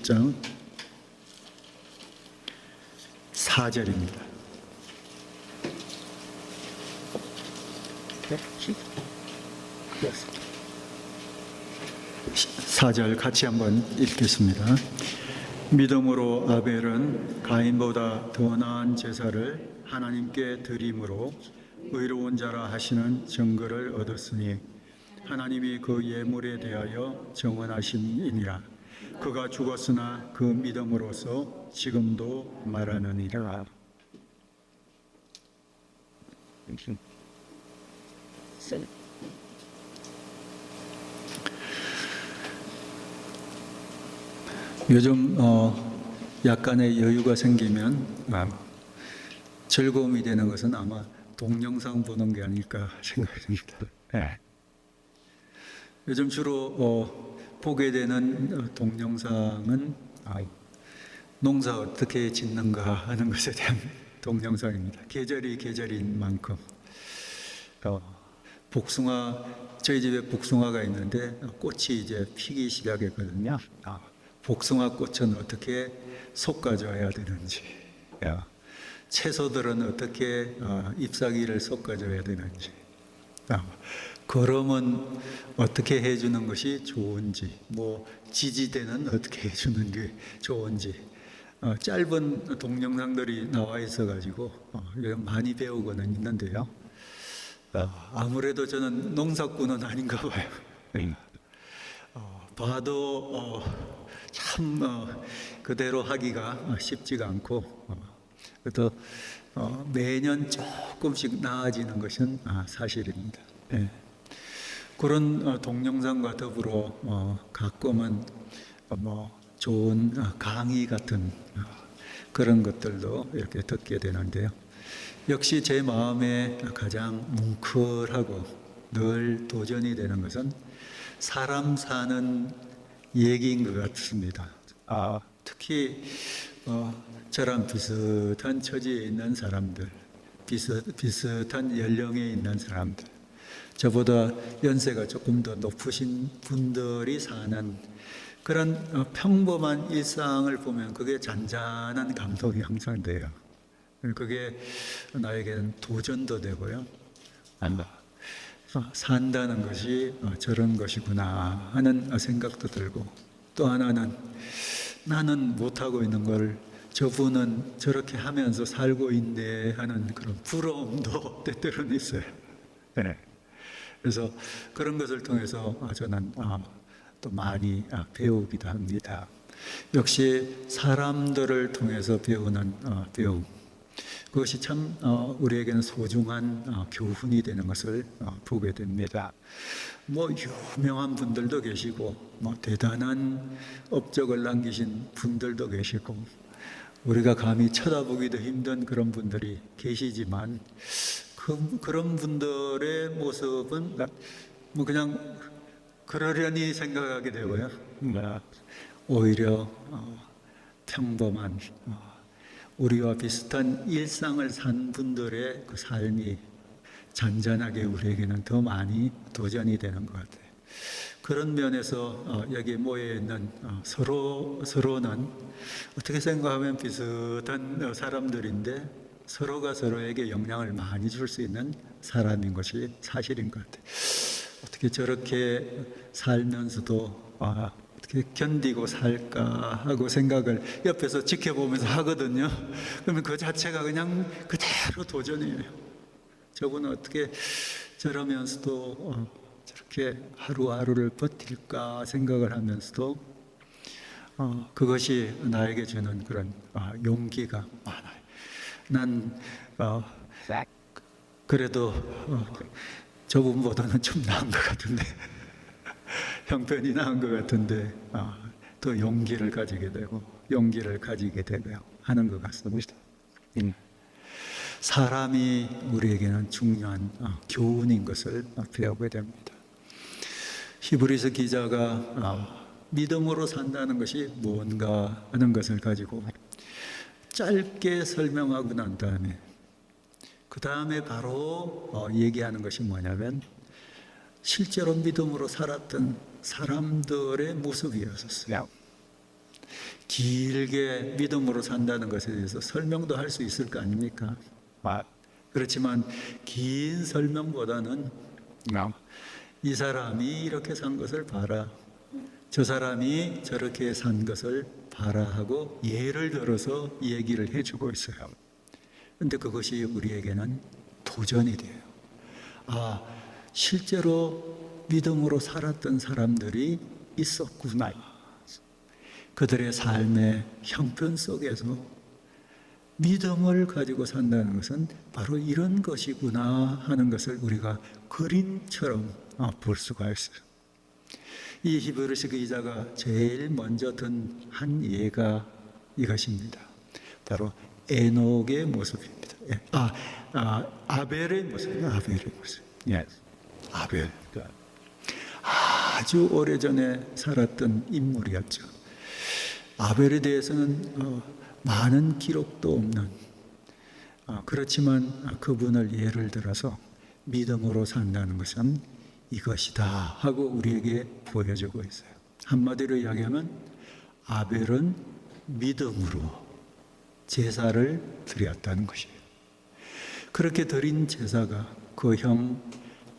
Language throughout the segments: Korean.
1장 4절입니다. 4절 같이 한번 읽겠습니다. 믿음으로 아벨은 가인보다 더 나은 제사를 하나님께 드림으로 의로운 자라 하시는 증거를 얻었으니 하나님이 그 예물에 대하여 정언하심이니라. 그가 죽었으나 그 믿음으로서 지금도 말하느니라. 요즘 약간의 여유가 생기면 즐거움이 되는 것은 아마 동영상 보는 게 아닐까 생각이 듭니다. 네. 요즘 주로 보게 되는 동영상은 농사 어떻게 짓는가 하는 것에 대한 동영상입니다. 계절이 계절인 만큼 복숭아, 저희 집에 복숭아가 있는데 꽃이 이제 피기 시작했거든요. 복숭아 꽃은 어떻게 솎아줘야 되는지, 채소들은 어떻게 잎사귀를 솎아줘야 되는지, 거름은 어떻게 해주는 것이 좋은지, 지지대는 어떻게 해주는 게 좋은지, 짧은 동영상들이 나와 있어가지고 많이 배우고는 있는데요. 아무래도 저는 농사꾼은 아닌가 봐요. 봐도 참 그대로 하기가 쉽지가 않고, 그래도 매년 조금씩 나아지는 것은 사실입니다. 네. 그런 동영상과 더불어 가끔은 좋은 강의 같은 그런 것들도 이렇게 듣게 되는데요. 역시 제 마음에 가장 뭉클하고 늘 도전이 되는 것은 사람 사는 얘기인 것 같습니다. 특히 저랑 비슷한 처지에 있는 사람들, 비슷한 연령에 있는 사람들, 저보다 연세가 조금 더 높으신 분들이 사는 그런 평범한 일상을 보면 그게 잔잔한 감동이 항상 돼요. 그게 나에게는 도전도 되고요. 산다는 것이 저런 것이구나 하는 생각도 들고, 또 하나는 나는 못하고 있는 걸 저분은 저렇게 하면서 살고 있네 하는 그런 부러움도 때때로는 있어요. 네. 그래서 그런 것을 통해서 저는 또 많이 배우기도 합니다. 역시 사람들을 통해서 배우는 배움, 그것이 참 우리에게는 소중한 교훈이 되는 것을 보게 됩니다. 유명한 분들도 계시고, 대단한 업적을 남기신 분들도 계시고, 우리가 감히 쳐다보기도 힘든 그런 분들이 계시지만, 그런 분들의 모습은 그냥 그러려니 생각하게 되고요. 오히려 평범한 우리와 비슷한 일상을 산 분들의 그 삶이 잔잔하게 우리에게는 더 많이 도전이 되는 것 같아요. 그런 면에서 여기 모여 있는 서로는 어떻게 생각하면 비슷한 사람들인데 서로가 서로에게 영향을 많이 줄 수 있는 사람인 것이 사실인 것 같아요. 어떻게 저렇게 살면서도 어떻게 견디고 살까 하고 생각을 옆에서 지켜보면서 하거든요. 그러면 그 자체가 그냥 그대로 도전이에요. 저분은 어떻게 저러면서도 저렇게 하루하루를 버틸까 생각을 하면서도 그것이 나에게 주는 그런 용기가 많아요. 난 그래도 저분보다는 좀 나은 것 같은데 형편이 나은 것 같은데 더 용기를 가지게 되고 용기를 가지게 되고요 하는 것 같습니다. 사람이 우리에게는 중요한 교훈인 것을 배우게 됩니다. 히브리서 기자가 믿음으로 산다는 것이 뭔가 하는 것을 가지고 짧게 설명하고 난 다음에 그 다음에 바로 얘기하는 것이 뭐냐면 실제로 믿음으로 살았던 사람들의 모습이었어요. 길게 믿음으로 산다는 것에 대해서 설명도 할 수 있을 거 아닙니까? 그렇지만 긴 설명보다는 이 사람이 이렇게 산 것을 봐라, 저 사람이 저렇게 산 것을 봐라 하고 예를 들어서 얘기를 해주고 있어요. 그런데 그것이 우리에게는 도전이 돼요. 실제로 믿음으로 살았던 사람들이 있었구나. 그들의 삶의 형편 속에서 믿음을 가지고 산다는 것은 바로 이런 것이구나 하는 것을 우리가 그림처럼 볼 수가 있어요. 이 히브리서 기자가 제일 먼저 든 한 예가 이것입니다. 바로 에녹의 모습입니다. 아벨의 모습이에요. 아벨의 모습. 아벨. 아주 오래전에 살았던 인물이었죠. 아벨에 대해서는 많은 기록도 없는, 그렇지만 그분을 예를 들어서 믿음으로 산다는 것은 이것이다 하고 우리에게 보여주고 있어요. 한마디로 이야기하면 아벨은 믿음으로 제사를 드렸다는 것이에요. 그렇게 드린 제사가 그 형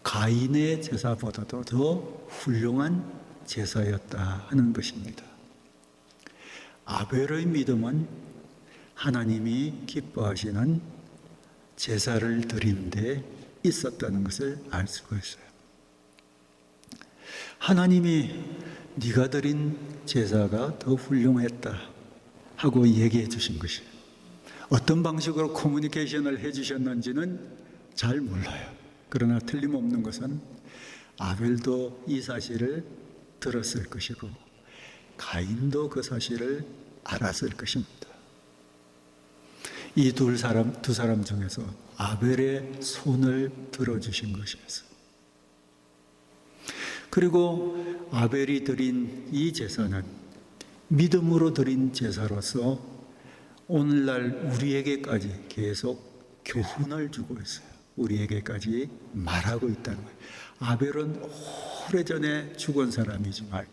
가인의 제사보다도 더 훌륭한 제사였다 하는 것입니다. 아벨의 믿음은 하나님이 기뻐하시는 제사를 드린 데 있었다는 것을 알 수가 있어요. 하나님이 네가 드린 제사가 더 훌륭했다 하고 얘기해 주신 것이에요. 어떤 방식으로 커뮤니케이션을 해 주셨는지는 잘 몰라요. 그러나 틀림없는 것은 아벨도 이 사실을 들었을 것이고 가인도 그 사실을 알았을 것입니다. 이 두 사람 중에서 아벨의 손을 들어주신 것이었어요. 그리고 아벨이 드린 이 제사는 믿음으로 드린 제사로서 오늘날 우리에게까지 계속 교훈을 주고 있어요. 우리에게까지 말하고 있다는 거예요. 아벨은 오래전에 죽은 사람이지만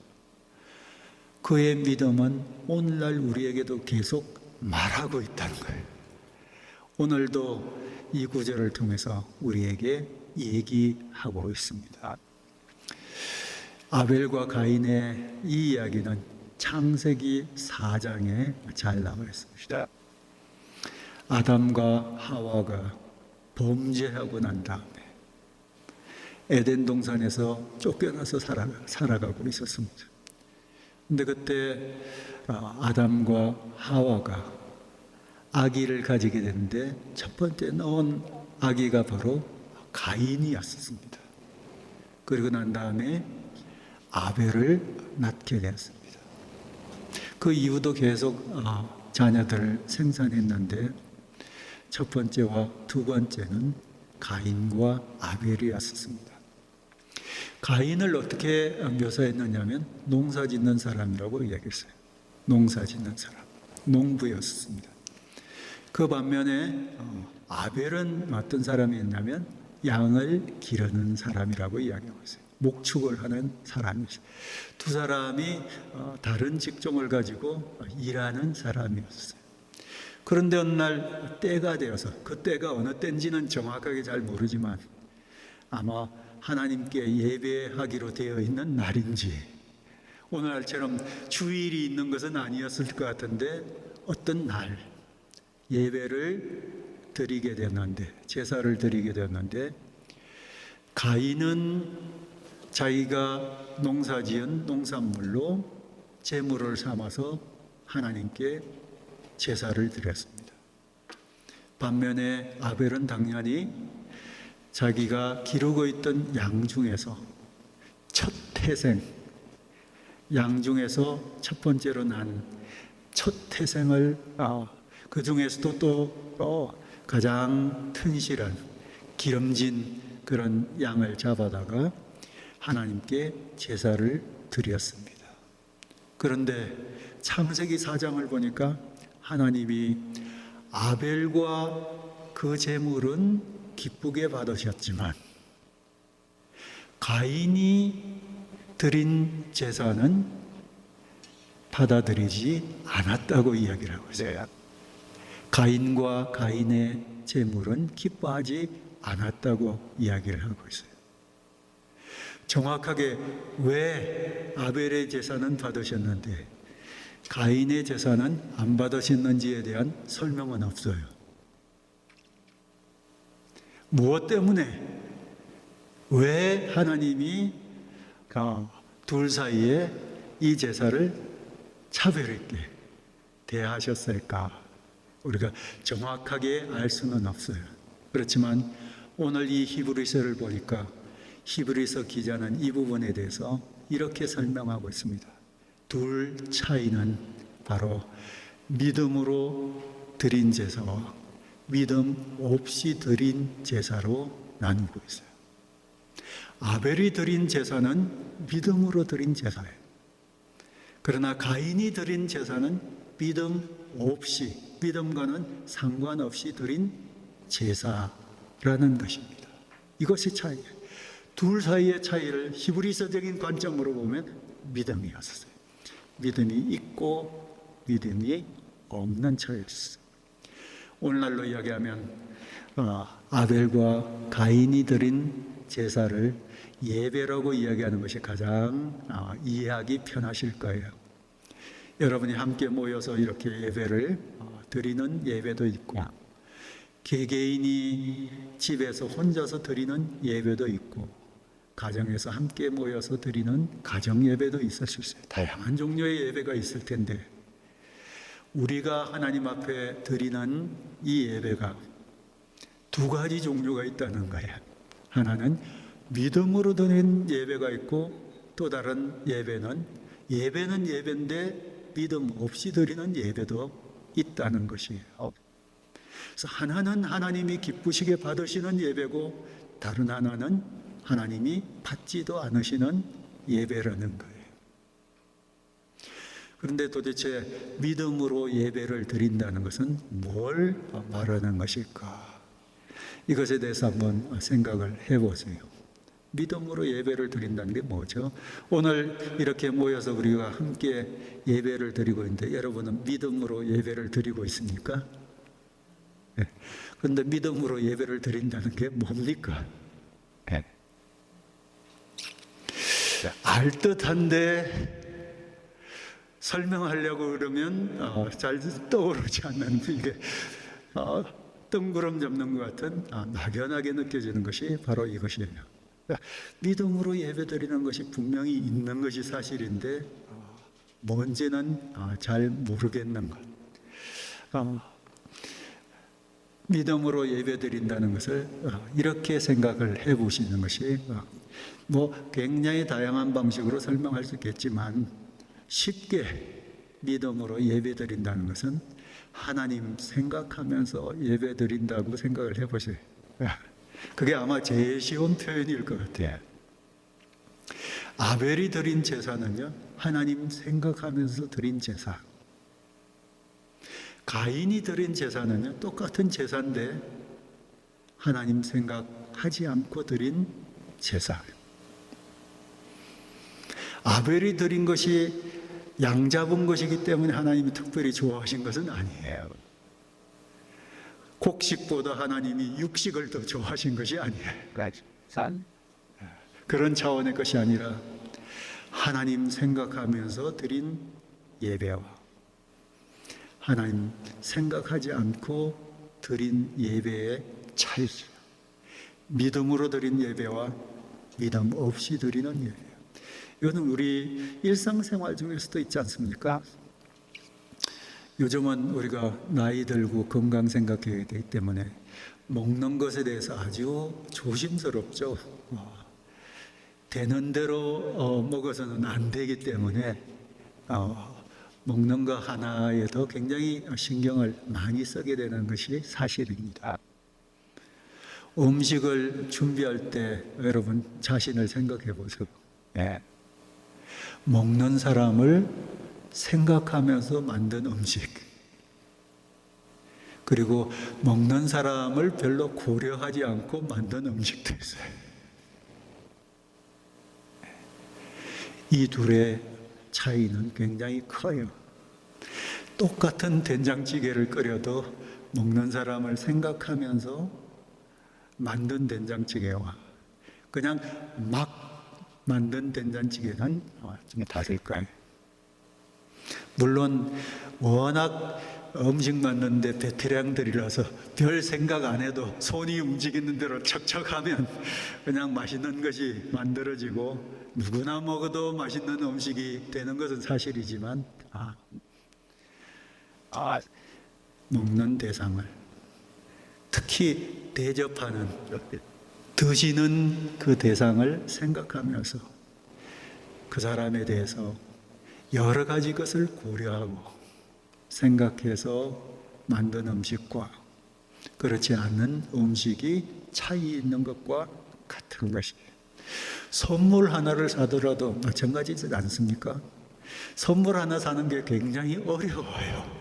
그의 믿음은 오늘날 우리에게도 계속 말하고 있다는 거예요. 오늘도 이 구절을 통해서 우리에게 얘기하고 있습니다. 아벨과 가인의 이 이야기는 창세기 4장에 잘 나와 있습니다. 아담과 하와가 범죄하고 난 다음에 에덴 동산에서 쫓겨나서 살아가고 있었습니다. 근데 그때 아담과 하와가 아기를 가지게 되는데 첫 번째 낳은 아기가 바로 가인이었습니다. 그리고 난 다음에 아벨을 낳게 되었습니다. 그 이후도 계속 자녀들을 생산했는데 첫 번째와 두 번째는 가인과 아벨이었습니다. 가인을 어떻게 묘사했느냐면 농사 짓는 사람이라고 이야기했어요. 농사 짓는 사람, 농부였습니다. 그 반면에 아벨은 어떤 사람이었냐면 양을 기르는 사람이라고 이야기하고 있어요. 목축을 하는 사람이었어요. 두 사람이 다른 직종을 가지고 일하는 사람이었어요. 그런데 어느 날 때가 되어서, 그 때가 어느 때인지는 정확하게 잘 모르지만 아마 하나님께 예배하기로 되어 있는 날인지, 오늘날처럼 주일이 있는 것은 아니었을 것 같은데 어떤 날 예배를 드리게 되었는데, 제사를 드리게 되었는데, 가인은 자기가 농사지은 농산물로 제물을 삼아서 하나님께 제사를 드렸습니다. 반면에 아벨은 당연히 자기가 기르고 있던 양 중에서 첫 태생, 양 중에서 첫 번째로 난 첫 태생을, 그 중에서도 또 가장 튼실한 기름진 그런 양을 잡아다가 하나님께 제사를 드렸습니다. 그런데 창세기 4장을 보니까 하나님이 아벨과 그 제물은 기쁘게 받으셨지만 가인이 드린 제사는 받아들이지 않았다고 이야기를 하고 있어요. 가인과 가인의 제물은 기뻐하지 않았다고 이야기를 하고 있어요. 정확하게 왜 아벨의 제사는 받으셨는데 가인의 제사는 안 받으셨는지에 대한 설명은 없어요. 무엇 때문에 왜 하나님이 둘 사이에 이 제사를 차별했게 대하셨을까? 우리가 정확하게 알 수는 없어요. 그렇지만 오늘 이 히브리서를 보니까 히브리서 기자는 이 부분에 대해서 이렇게 설명하고 있습니다. 둘 차이는 바로 믿음으로 드린 제사와 믿음 없이 드린 제사로 나누고 있어요. 아벨이 드린 제사는 믿음으로 드린 제사예요. 그러나 가인이 드린 제사는 믿음 없이, 믿음과는 상관없이 드린 제사라는 것입니다. 이것이 차이예요. 둘 사이의 차이를 히브리서적인 관점으로 보면 믿음이었어요. 믿음이 있고 믿음이 없는 차이였어요. 오늘날로 이야기하면 아벨과 가인이 드린 제사를 예배라고 이야기하는 것이 가장 이해하기 편하실 거예요. 여러분이 함께 모여서 이렇게 예배를 드리는 예배도 있고 개개인이 집에서 혼자서 드리는 예배도 있고 가정에서 함께 모여서 드리는 가정 예배도 있을 수 있어요. 다양한 종류의 예배가 있을 텐데 우리가 하나님 앞에 드리는 이 예배가 두 가지 종류가 있다는 거예요. 하나는 믿음으로 드리는 예배가 있고 또 다른 예배는 예배인데 믿음 없이 드리는 예배도 있다는 것이에요. 그래서 하나는 하나님이 기쁘시게 받으시는 예배고 다른 하나는 하나님이 받지도 않으시는 예배라는 거예요. 그런데 도대체 믿음으로 예배를 드린다는 것은 뭘 말하는 것일까? 이것에 대해서 한번 생각을 해보세요. 믿음으로 예배를 드린다는 게 뭐죠? 오늘 이렇게 모여서 우리가 함께 예배를 드리고 있는데 여러분은 믿음으로 예배를 드리고 있습니까? 네. 그런데 믿음으로 예배를 드린다는 게 뭡니까? 네. 알 듯한데 설명하려고 그러면 잘 떠오르지 않는 이게 뜬구름 잡는 것 같은 막연하게 느껴지는 것이 바로 이것이에요. 믿음으로 예배드리는 것이 분명히 있는 것이 사실인데 뭔지는 잘 모르겠는 것. 믿음으로 예배드린다는 것을 이렇게 생각을 해보시는 것이 굉장히 다양한 방식으로 설명할 수 있겠지만 쉽게 믿음으로 예배드린다는 것은 하나님 생각하면서 예배드린다고 생각을 해보세요. 그게 아마 제일 쉬운 표현일 것 같아요. 아벨이 드린 제사는요, 하나님 생각하면서 드린 제사. 가인이 드린 제사는요, 똑같은 제사인데 하나님 생각하지 않고 드린 제사. 아벨이 드린 것이 양 잡은 것이기 때문에 하나님이 특별히 좋아하신 것은 아니에요. 곡식보다 하나님이 육식을 더 좋아하신 것이 아니에요. 그런 차원의 것이 아니라 하나님 생각하면서 드린 예배와 하나님 생각하지 않고 드린 예배의 차이죠. 믿음으로 드린 예배와 믿음 없이 드리는 예배. 이거는 우리 일상생활 중에서도 있지 않습니까? 요즘은 우리가 나이 들고 건강 생각해야 되기 때문에 먹는 것에 대해서 아주 조심스럽죠. 되는 대로 먹어서는 안 되기 때문에 먹는 거 하나에도 굉장히 신경을 많이 쓰게 되는 것이 사실입니다. 음식을 준비할 때 여러분 자신을 생각해 보세요. 먹는 사람을 생각하면서 만든 음식, 그리고 먹는 사람을 별로 고려하지 않고 만든 음식도 있어요. 이 둘의 차이는 굉장히 커요. 똑같은 된장찌개를 끓여도 먹는 사람을 생각하면서 만든 된장찌개와 그냥 막 만든 된장찌개는 좀 다를 거예요. 물론 워낙 음식 만드는데 베테랑들이라서 별 생각 안 해도 손이 움직이는 대로 척척하면 그냥 맛있는 것이 만들어지고 누구나 먹어도 맛있는 음식이 되는 것은 사실이지만 먹는 대상을, 특히 대접하는, 드시는 그 대상을 생각하면서 그 사람에 대해서 여러 가지 것을 고려하고 생각해서 만든 음식과 그렇지 않은 음식이 차이 있는 것과 같은 것이에요. 선물 하나를 사더라도 마찬가지지 않습니까? 선물 하나 사는 게 굉장히 어려워요.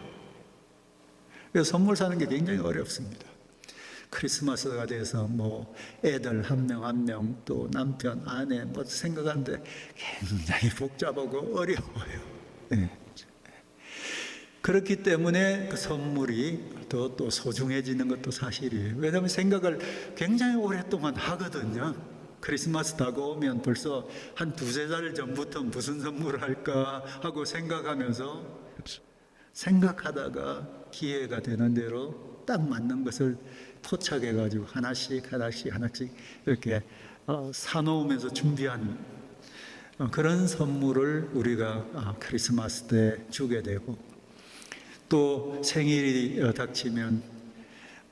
그래서 선물 사는 게 굉장히 어렵습니다. 크리스마스가 돼서 뭐 애들 한 명 한 명 또 남편 아내 뭐 생각하는데 굉장히 복잡하고 어려워요. 네. 그렇기 때문에 그 선물이 또 소중해지는 것도 사실이에요. 왜냐하면 생각을 굉장히 오랫동안 하거든요. 크리스마스 다가오면 벌써 한 두세 달 전부터 무슨 선물을 할까 하고 생각하면서 생각하다가 기회가 되는 대로 딱 맞는 것을 포착해가지고 하나씩 이렇게 사놓으면서 준비한 그런 선물을 우리가 크리스마스 때 주게 되고, 또 생일이 닥치면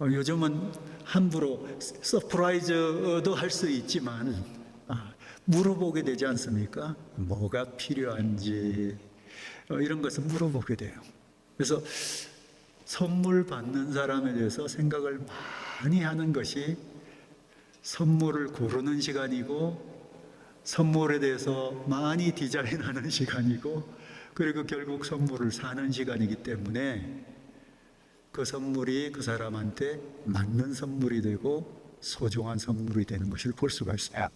요즘은 함부로 서프라이즈도 할 수 있지만 물어보게 되지 않습니까? 뭐가 필요한지 이런 것을 물어보게 돼요. 그래서 선물 받는 사람에 대해서 생각을 많이 하는 것이 선물을 고르는 시간이고, 선물에 대해서 많이 디자인하는 시간이고, 그리고 결국 선물을 사는 시간이기 때문에 그 선물이 그 사람한테 맞는 선물이 되고 소중한 선물이 되는 것을 볼 수가 있어요.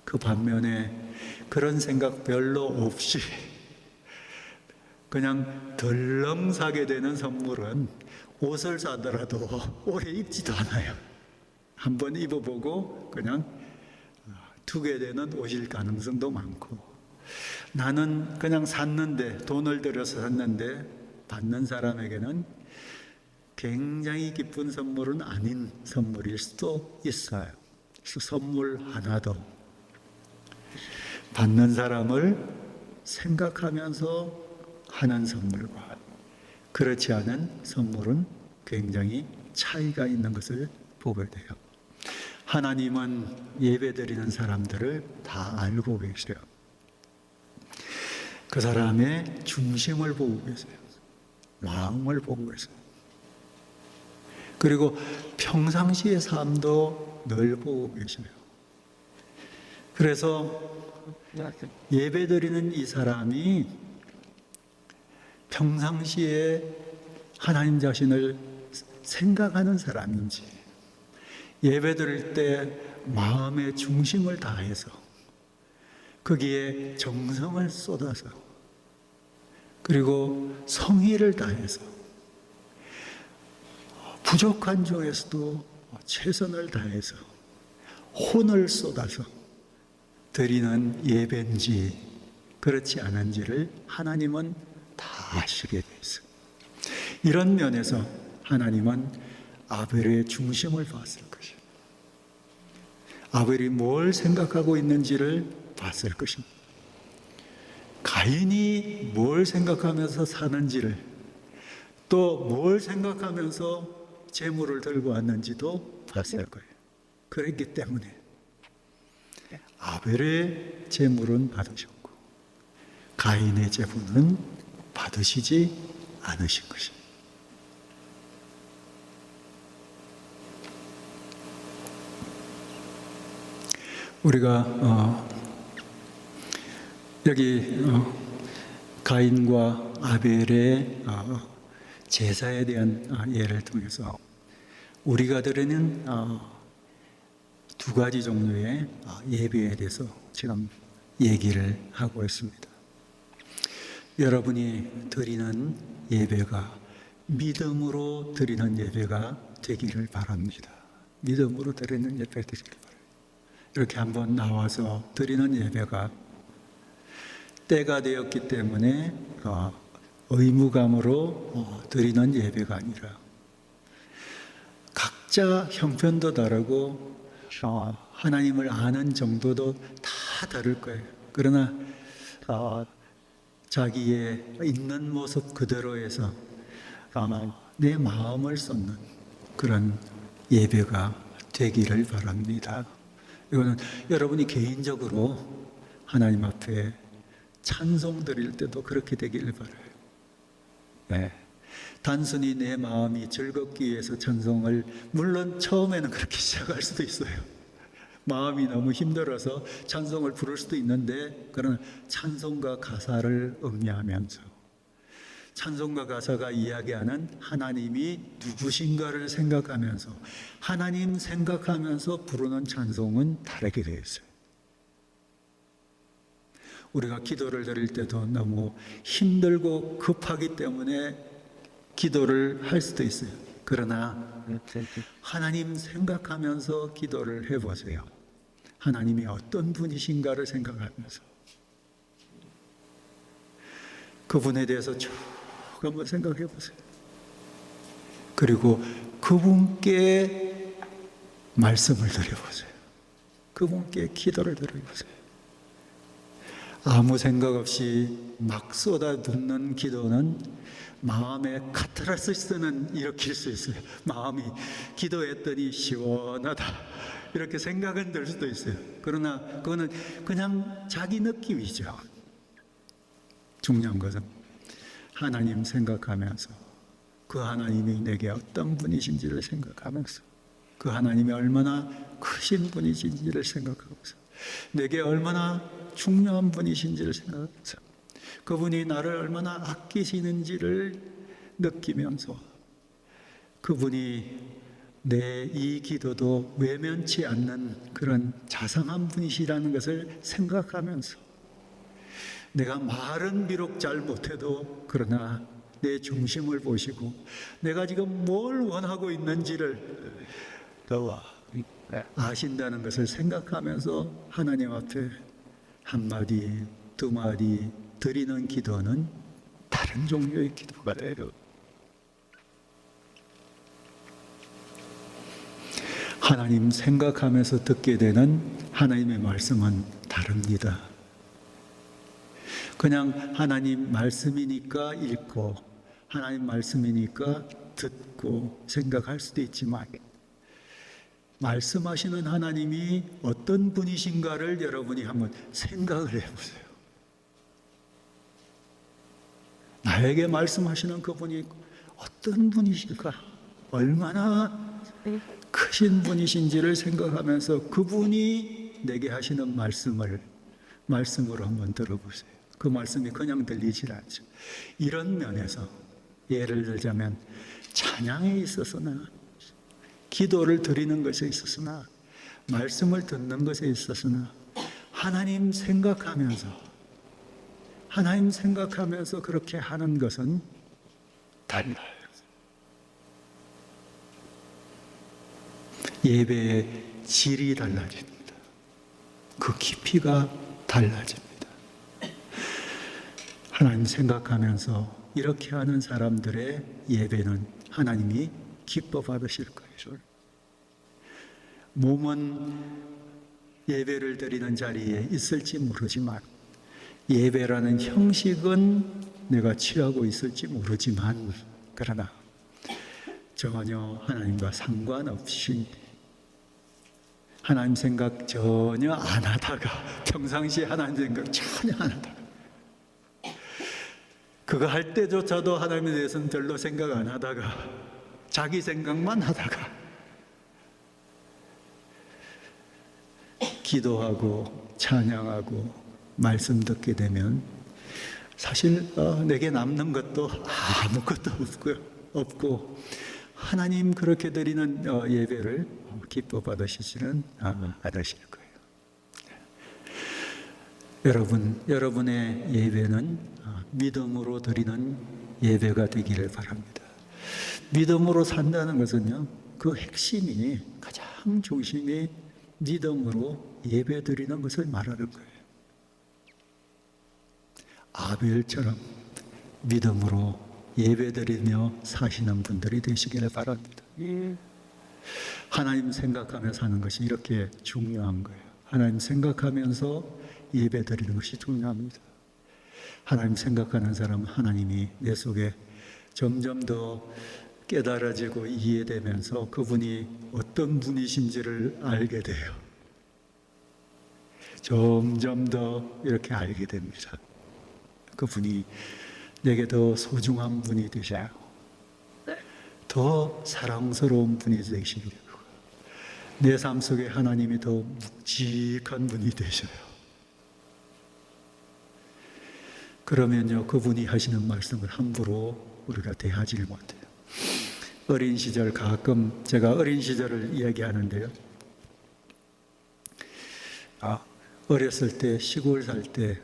그 반면에 그런 생각 별로 없이 그냥 덜렁 사게 되는 선물은 옷을 사더라도 오래 입지도 않아요. 한번 입어보고 그냥 두게 되는 옷일 가능성도 많고, 나는 그냥 샀는데, 돈을 들여서 샀는데 받는 사람에게는 굉장히 기쁜 선물은 아닌 선물일 수도 있어요. 그래서 선물 하나도 받는 사람을 생각하면서 하는 선물과 그렇지 않은 선물은 굉장히 차이가 있는 것을 보게 돼요. 하나님은 예배드리는 사람들을 다 알고 계세요. 그 사람의 중심을 보고 계세요. 마음을 보고 계세요. 그리고 평상시의 삶도 늘 보고 계셔요. 그래서 예배드리는 이 사람이 평상시에 하나님 자신을 생각하는 사람인지, 예배드릴 때 마음의 중심을 다해서 거기에 정성을 쏟아서 그리고 성의를 다해서 부족한 중에서도 최선을 다해서 혼을 쏟아서 드리는 예배인지 그렇지 않은지를 하나님은 다 아시게 돼 있어요. 이런 면에서 하나님은 아벨의 중심을 봤을 것이에요. 아벨이 뭘 생각하고 있는지를 봤을 것입니다. 가인이 뭘 생각하면서 사는지를, 또 뭘 생각하면서 재물을 들고 왔는지도 봤을 거예요. 그랬기 때문에 아벨의 재물은 받으셨고 가인의 재물은 받으시지 않으신 것입니다. 우리가 여기 가인과 아벨의 제사에 대한 예를 통해서 우리가 드리는 두 가지 종류의 예배에 대해서 지금 얘기를 하고 있습니다. 여러분이 드리는 예배가 믿음으로 드리는 예배가 되기를 바랍니다. 믿음으로 드리는 예배가 되기를 바랍니다. 이렇게 한번 나와서 드리는 예배가 때가 되었기 때문에 의무감으로 드리는 예배가 아니라 각자 형편도 다르고 하나님을 아는 정도도 다 다를 거예요. 그러나 자기의 있는 모습 그대로에서 내 마음을 쏟는 그런 예배가 되기를 바랍니다. 이거는 여러분이 개인적으로 하나님 앞에 찬송 드릴 때도 그렇게 되기를 바라요. 네. 단순히 내 마음이 즐겁기 위해서 찬송을, 물론 처음에는 그렇게 시작할 수도 있어요. 마음이 너무 힘들어서 찬송을 부를 수도 있는데, 그러나 찬송과 가사를 음미하면서 찬송과 가사가 이야기하는 하나님이 누구신가를 생각하면서, 하나님 생각하면서 부르는 찬송은 다르게 되어 있어요. 우리가 기도를 드릴 때도 너무 힘들고 급하기 때문에 기도를 할 수도 있어요. 그러나 하나님 생각하면서 기도를 해보세요. 하나님이 어떤 분이신가를 생각하면서 그분에 대해서 쭉 한번 생각해 보세요. 그리고 그분께 말씀을 드려보세요. 그분께 기도를 드려보세요. 아무 생각 없이 막 쏟아붓는 기도는 마음에 카타르시스는 일으킬 수 있어요. 마음이 기도했더니 시원하다 이렇게 생각은 들 수도 있어요. 그러나 그거는 그냥 자기 느낌이죠. 중요한 것은 하나님 생각하면서, 그 하나님이 내게 어떤 분이신지를 생각하면서, 그 하나님이 얼마나 크신 분이신지를 생각하면서, 내게 얼마나 중요한 분이신지를 생각하면서, 그분이 나를 얼마나 아끼시는지를 느끼면서, 그분이 내 이 기도도 외면치 않는 그런 자상한 분이시라는 것을 생각하면서, 내가 말은 비록 잘 못해도 그러나 내 중심을 보시고 내가 지금 뭘 원하고 있는지를 아신다는 것을 생각하면서 하나님 앞에 한마디 두 마디 드리는 기도는 다른 종류의 기도가 돼요. 하나님 생각하면서 듣게 되는 하나님의 말씀은 다릅니다. 그냥 하나님 말씀이니까 읽고 하나님 말씀이니까 듣고 생각할 수도 있지만, 말씀하시는 하나님이 어떤 분이신가를 여러분이 한번 생각을 해보세요. 나에게 말씀하시는 그분이 어떤 분이실까? 얼마나 크신 분이신지를 생각하면서 그분이 내게 하시는 말씀으로 한번 들어보세요. 그 말씀이 그냥 들리질 않죠. 이런 면에서 예를 들자면 찬양에 있어서나 기도를 드리는 것에 있어서나 말씀을 듣는 것에 있어서나 하나님 생각하면서 그렇게 하는 것은 달라요. 예배의 질이 달라집니다. 그 깊이가 달라집니다. 하나님 생각하면서 이렇게 하는 사람들의 예배는 하나님이 기뻐 받으실 거예요. 몸은 예배를 드리는 자리에 있을지 모르지만, 예배라는 형식은 내가 취하고 있을지 모르지만, 그러나 전혀 하나님과 상관없이 하나님 생각 전혀 안 하다가, 평상시에 하나님 생각 전혀 안 하다가, 그거 할 때조차도 하나님에 대해서는 별로 생각 안 하다가 자기 생각만 하다가 기도하고 찬양하고 말씀 듣게 되면 사실 내게 남는 것도 아무것도 없고 하나님 그렇게 드리는 예배를 기뻐 받으시지는 않으실 거예요. 여러분의 예배는 믿음으로 드리는 예배가 되기를 바랍니다. 믿음으로 산다는 것은요, 그 핵심이, 가장 중심이 믿음으로 예배 드리는 것을 말하는 거예요. 아벨처럼 믿음으로 예배 드리며 사시는 분들이 되시기를 바랍니다. 하나님 생각하며 사는 것이 이렇게 중요한 거예요. 하나님 생각하면서 예배 드리는 것이 중요합니다. 하나님 생각하는 사람은 하나님이 내 속에 점점 더 깨달아지고 이해되면서 그분이 어떤 분이신지를 알게 돼요. 점점 더 이렇게 알게 됩니다. 그분이 내게 더 소중한 분이 되시고 더 사랑스러운 분이 되시게 되고 내 삶 속에 하나님이 더 묵직한 분이 되셔요. 그러면요, 그분이 하시는 말씀을 함부로 우리가 대하지를 못해요. 어린 시절, 가끔 제가 어린 시절을 이야기하는데요. 어렸을 때, 시골 살 때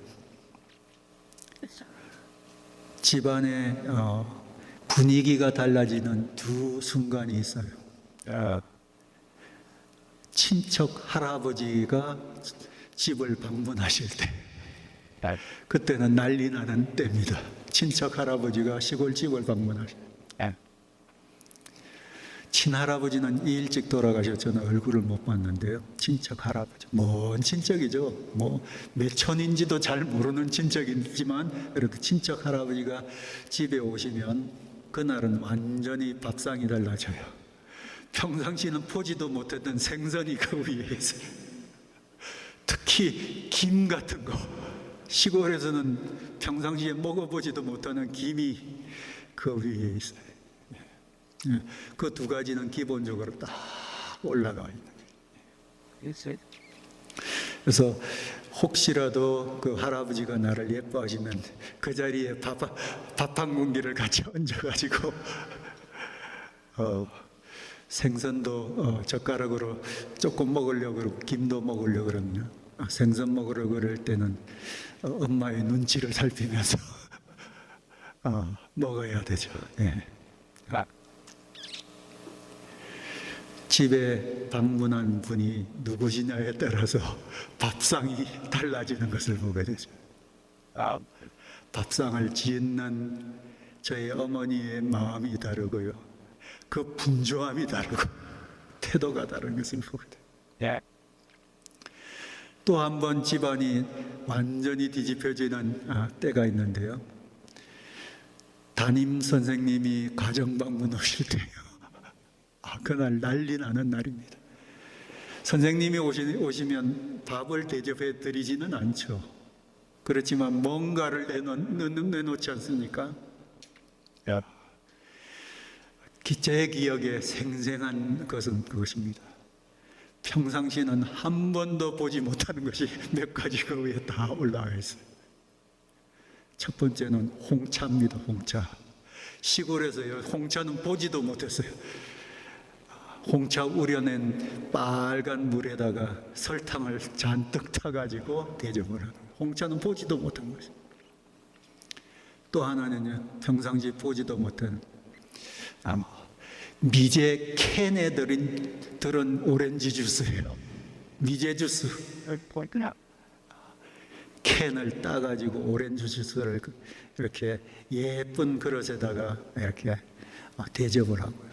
집안의 분위기가 달라지는 두 순간이 있어요. 친척 할아버지가 집을 방문하실 때, 그때는 난리 나는 때입니다. 친척 할아버지가 시골 집을 방문하실 때. 친할아버지는 일찍 돌아가셨잖아요. 얼굴을 못 봤는데요. 친척 할아버지, 먼 친척이죠. 뭐 몇 천인지도 잘 모르는 친척이지만 그래도 친척 할아버지가 집에 오시면 그날은 완전히 밥상이 달라져요. 평상시는 보지도 못했던 생선이 그 위에 있어요. 특히 김 같은 거, 시골에서는 평상시에 먹어보지도 못하는 김이 그 위에 있어요. 그 두 가지는 기본적으로 딱 올라가 있는 거예요. 그래서 혹시라도 그 할아버지가 나를 예뻐하시면 그 자리에 밥 한 공기를 같이 얹어가지고 생선도 젓가락으로 조금 먹으려고 그러고 김도 먹으려고 그러면 생선 먹으려고 그럴 때는 엄마의 눈치를 살피면서 먹어야 되죠. 예. 집에 방문한 분이 누구시냐에 따라서 밥상이 달라지는 것을 보게 되죠. 밥상을 짓는 저희 어머니의 마음이 다르고요. 그 분주함이 다르고 태도가 다른 것을 보게 돼요. 또 한 번 집안이 완전히 뒤집혀지는 때가 있는데요. 담임 선생님이 가정 방문 오실 때요. 그날 난리 나는 날입니다. 선생님이 오시면 밥을 대접해 드리지는 않죠. 그렇지만 뭔가를 내놓지 않습니까? 제 기억에 생생한 것은 그것입니다. 평상시에는 한 번도 보지 못하는 것이 몇 가지가 위에 다 올라와 있어요. 첫 번째는 홍차입니다. 홍차. 시골에서요, 홍차는 보지도 못했어요. 홍차 우려낸 빨간 물에다가 설탕을 잔뜩 타가지고 대접을 하는 거예요. 홍차는 보지도 못한 것이에요. 또 하나는요, 평상시 보지도 못한 미제 캔에 들은 오렌지 주스예요. 미제 주스. 캔을 따가지고 오렌지 주스를 이렇게 예쁜 그릇에다가 이렇게 대접을 하고요.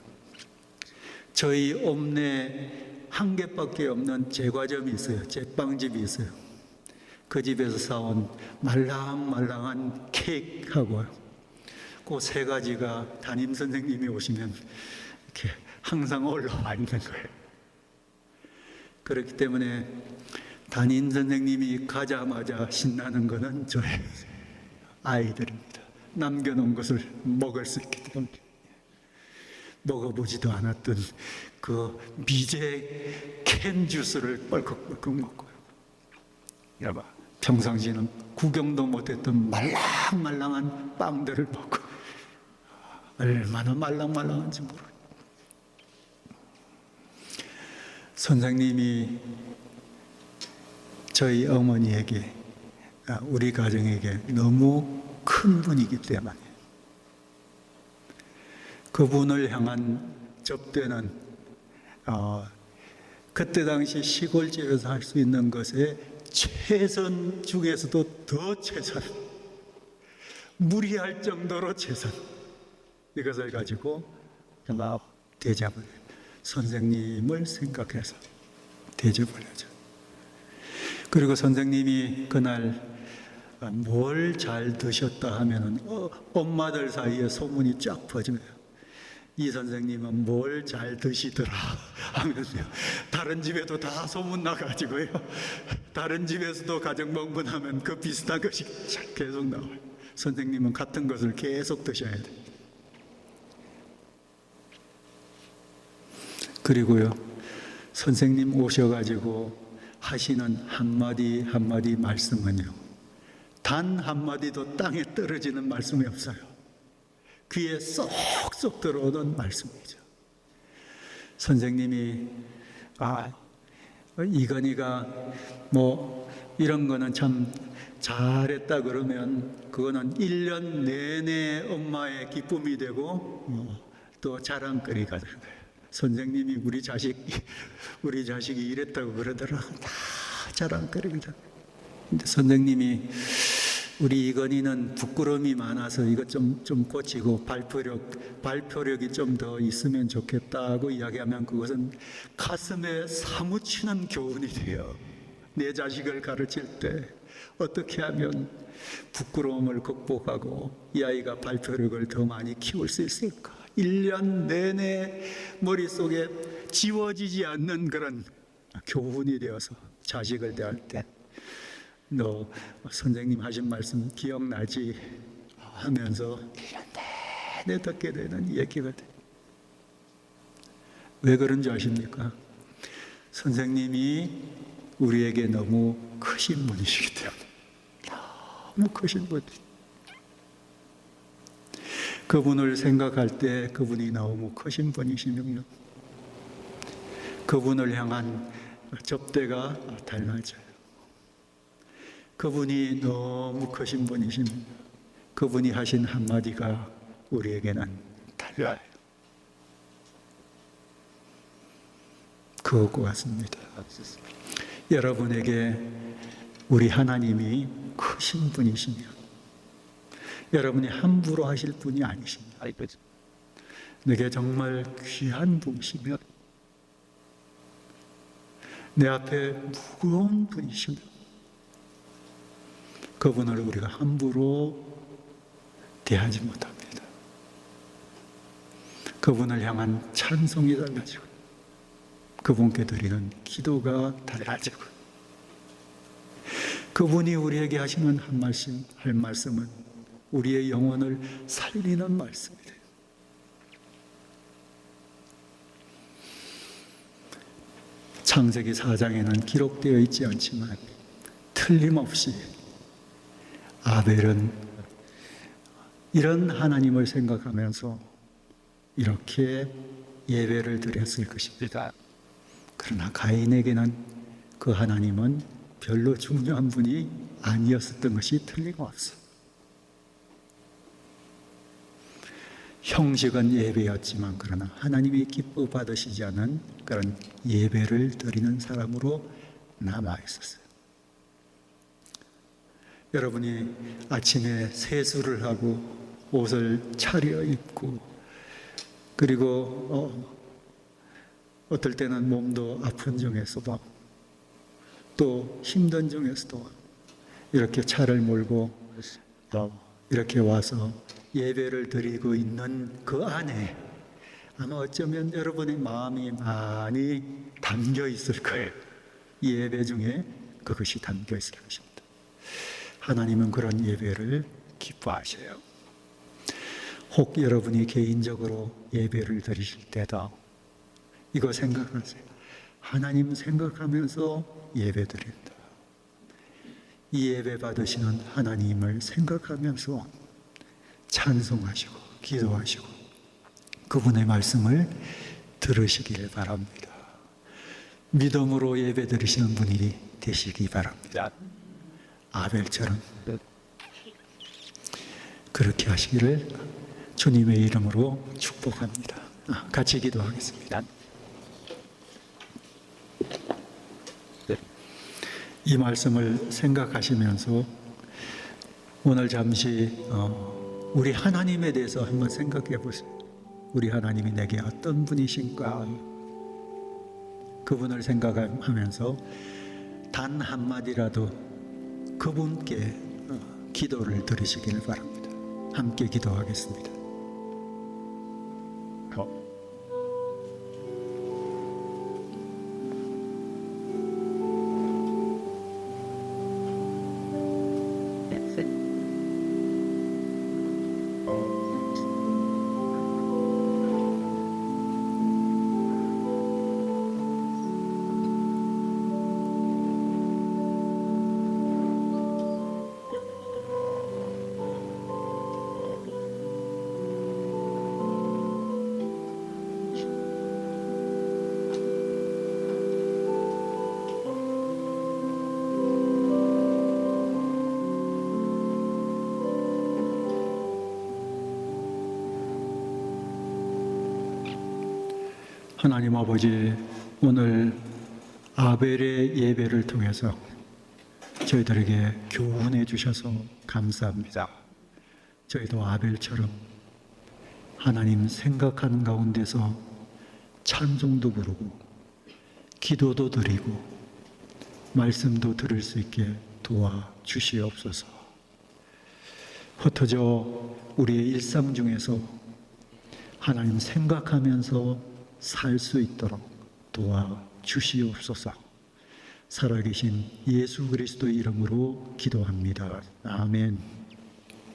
저희 읍내에 한 개밖에 없는 제과점이 있어요. 제빵집이 있어요. 그 집에서 사온 말랑말랑한 케이크하고요. 그 세 가지가 담임 선생님이 오시면 이렇게 항상 올라와 있는 거예요. 그렇기 때문에 담임 선생님이 가자마자 신나는 것은 저의 아이들입니다. 남겨놓은 것을 먹을 수 있기 때문에. 먹어보지도 않았던 그 미제 캔 주스를 뻘컥뻘컥 먹고요. 평상시에는 구경도 못했던 말랑말랑한 빵들을 먹고 얼마나 말랑말랑한지 모르겠어요. 선생님이 저희 어머니에게 우리 가정에게 너무 큰 분이기 때문에 그분을 향한 접대는 그때 당시 시골집에서 할 수 있는 것에 최선 중에서도 더 최선, 무리할 정도로 최선, 이것을 가지고 대접을, 선생님을 생각해서 대접을 하죠. 그리고 선생님이 그날 뭘 잘 드셨다 하면은 엄마들 사이에 소문이 쫙 퍼져요. 이 선생님은 뭘 잘 드시더라 하면서요. 다른 집에도 다 소문 나가지고요. 다른 집에서도 가정방문하면 그 비슷한 것이 계속 나와요. 선생님은 같은 것을 계속 드셔야 돼요. 그리고요, 선생님 오셔가지고 하시는 한마디 한마디 말씀은요, 단 한마디도 땅에 떨어지는 말씀이 없어요. 귀에 쏙쏙 들어오는 말씀이죠. 선생님이 이건희가 뭐 이런 거는 참 잘했다 그러면 그거는 1년 내내 엄마의 기쁨이 되고 또 자랑거리가 되는 거예요. 선생님이 우리 자식이 이랬다고 그러더라. 다 자랑거리거든. 근데 선생님이 우리 이건희는 부끄러움이 많아서 이것 좀 고치고 발표력이 좀 더 있으면 좋겠다고 이야기하면 그것은 가슴에 사무치는 교훈이 돼요. 내 자식을 가르칠 때 어떻게 하면 부끄러움을 극복하고 이 아이가 발표력을 더 많이 키울 수 있을까? 1년 내내 머릿속에 지워지지 않는 그런 교훈이 되어서 자식을 대할 때 너 선생님 하신 말씀 기억나지? 하면서 1년 내내 듣게 되는 얘기가 돼. 왜 그런 줄 아십니까? 선생님이 우리에게 너무 크신 분이시기 때문에. 너무 크신 분. 그분을 생각할 때 그분이 너무 크신 분이시면요, 그분을 향한 접대가 달라져요. 그분이 너무 크신 분이십니다. 그분이 하신 한마디가 우리에게는 달라요. 그것과 같습니다. 여러분에게 우리 하나님이 크신 분이시며 여러분이 함부로 하실 분이 아니십니다. 내게 정말 귀한 분이시며 내 앞에 무거운 분이십니다. 그분을 우리가 함부로 대하지 못합니다. 그분을 향한 찬송이 달라지고 그분께 드리는 기도가 달라지고 그분이 우리에게 하시는 할 말씀은 우리의 영혼을 살리는 말씀이 돼요. 창세기 4장에는 기록되어 있지 않지만 틀림없이 아벨은 이런 하나님을 생각하면서 이렇게 예배를 드렸을 것입니다. 그러나 가인에게는 그 하나님은 별로 중요한 분이 아니었었던 것이 틀림없어. 형식은 예배였지만 그러나 하나님이 기뻐 받으시지 않은 그런 예배를 드리는 사람으로 남아 있었어요. 여러분이 아침에 세수를 하고 옷을 차려입고 그리고 어떨 때는 몸도 아픈 중에서도 또 힘든 중에서도 이렇게 차를 몰고 이렇게 와서 예배를 드리고 있는 그 안에 아마 어쩌면 여러분의 마음이 많이 담겨 있을 거예요. 이 예배 중에 그것이 담겨 있을 것입니다. 하나님은 그런 예배를 기뻐하셔요. 혹 여러분이 개인적으로 예배를 드리실 때도 이거 생각하세요. 하나님 생각하면서 예배 드린다. 이 예배 받으시는 하나님을 생각하면서 찬송하시고 기도하시고 그분의 말씀을 들으시길 바랍니다. 믿음으로 예배 드리시는 분이 되시기 바랍니다. 아벨처럼 그렇게 하시기를 주님의 이름으로 축복합니다. 같이 기도하겠습니다. 이 말씀을 생각하시면서 오늘 잠시 우리 하나님에 대해서 한번 생각해 보세요. 우리 하나님이 내게 어떤 분이신가? 그분을 생각하면서 단 한마디라도 그분께 기도를 드리시길 바랍니다. 함께 기도하겠습니다. 하나님 아버지, 오늘 아벨의 예배를 통해서 저희들에게 교훈해 주셔서 감사합니다. 저희도 아벨처럼 하나님 생각하는 가운데서 찬송도 부르고 기도도 드리고 말씀도 들을 수 있게 도와주시옵소서. 흩어져 우리의 일상 중에서 하나님 생각하면서 살 수 있도록 도와주시옵소서. 살아계신 예수 그리스도 이름으로 기도합니다. 아멘.